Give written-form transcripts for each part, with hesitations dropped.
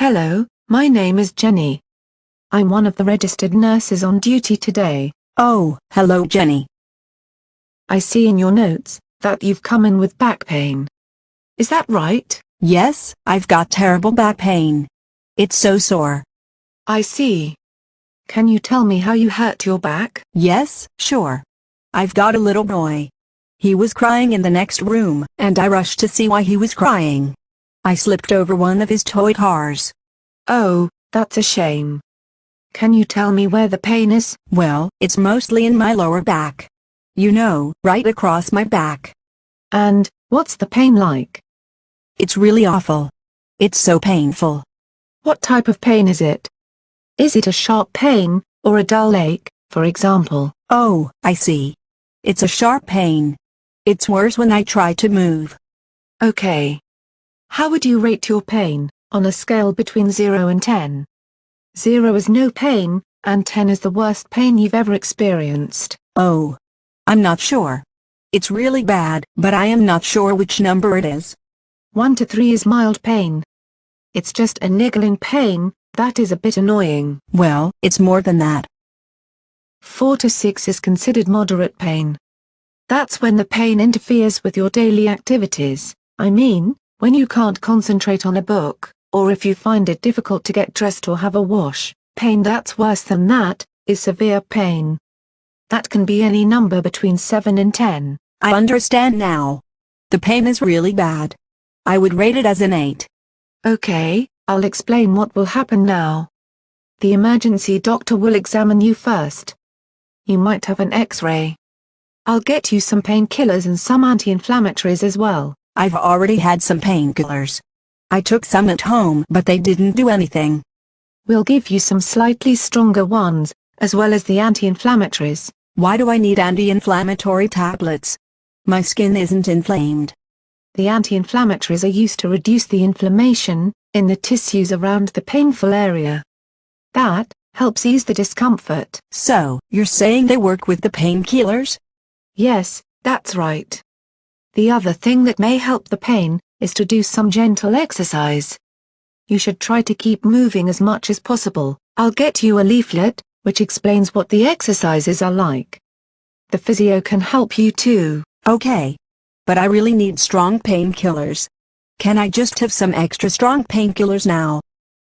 Hello, my name is Jenny. I'm one of the registered nurses on duty today. Oh, hello Jenny. I see in your notes that you've come in with back pain. Is that right? Yes, I've got terrible back pain. It's so sore. I see. Can you tell me how you hurt your back? Yes, sure. I've got a little boy. He was crying in the next room, and I rushed to see why he was crying. I slipped over one of his toy cars. Oh, that's a shame. Can you tell me where the pain is? Well, it's mostly in my lower back. You know, right across my back. And what's the pain like? It's really awful. It's so painful. What type of pain is it? Is it a sharp pain, or a dull ache, for example? Oh, I see. It's a sharp pain. It's worse when I try to move. Okay. How would you rate your pain, on a scale between 0 and 10? 0 is no pain, and 10 is the worst pain you've ever experienced. Oh. I'm not sure. It's really bad, but I am not sure which number it is. 1 to 3 is mild pain. It's just a niggling pain, that is a bit annoying. Well, it's more than that. 4 to 6 is considered moderate pain. That's when the pain interferes with your daily activities. I mean, when you can't concentrate on a book, or if you find it difficult to get dressed or have a wash. Pain that's worse than that is severe pain. That can be any number between 7 and 10. I understand now. The pain is really bad. I would rate it as an 8. Okay, I'll explain what will happen now. The emergency doctor will examine you first. You might have an X-ray. I'll get you some painkillers and some anti-inflammatories as well. I've already had some painkillers. I took some at home, but they didn't do anything. We'll give you some slightly stronger ones, as well as the anti-inflammatories. Why do I need anti-inflammatory tablets? My skin isn't inflamed. The anti-inflammatories are used to reduce the inflammation in the tissues around the painful area. That helps ease the discomfort. So, you're saying they work with the painkillers? Yes, that's right. The other thing that may help the pain is to do some gentle exercise. You should try to keep moving as much as possible. I'll get you a leaflet, which explains what the exercises are like. The physio can help you too. Okay. But I really need strong painkillers. Can I just have some extra strong painkillers now?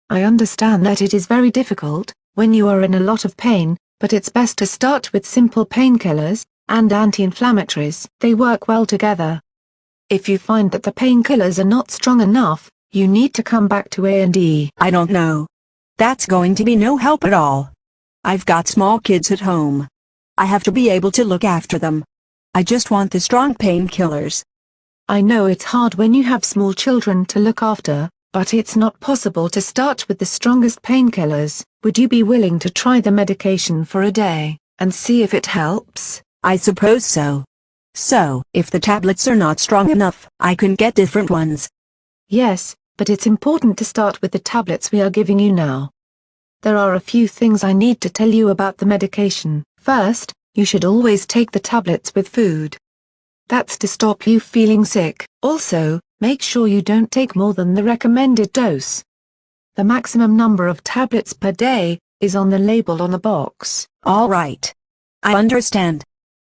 I understand that it is very difficult when you are in a lot of pain, but it's best to start with simple painkillers and anti-inflammatories. They work well together. If you find that the painkillers are not strong enough, you need to come back to A&E. I don't know. That's going to be no help at all. I've got small kids at home. I have to be able to look after them. I just want the strong painkillers. I know it's hard when you have small children to look after, but it's not possible to start with the strongest painkillers. Would you be willing to try the medication for a day, and see if it helps? I suppose so. So, if the tablets are not strong enough, I can get different ones. Yes, but it's important to start with the tablets we are giving you now. There are a few things I need to tell you about the medication. First, you should always take the tablets with food. That's to stop you feeling sick. Also, make sure you don't take more than the recommended dose. The maximum number of tablets per day is on the label on the box. All right. I understand.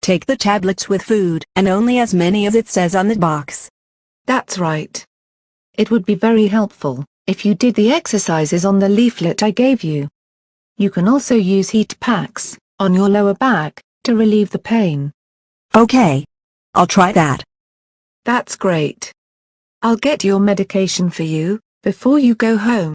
Take the tablets with food, and only as many as it says on the box. That's right. It would be very helpful if you did the exercises on the leaflet I gave you. You can also use heat packs on your lower back to relieve the pain. Okay. I'll try that. That's great. I'll get your medication for you before you go home.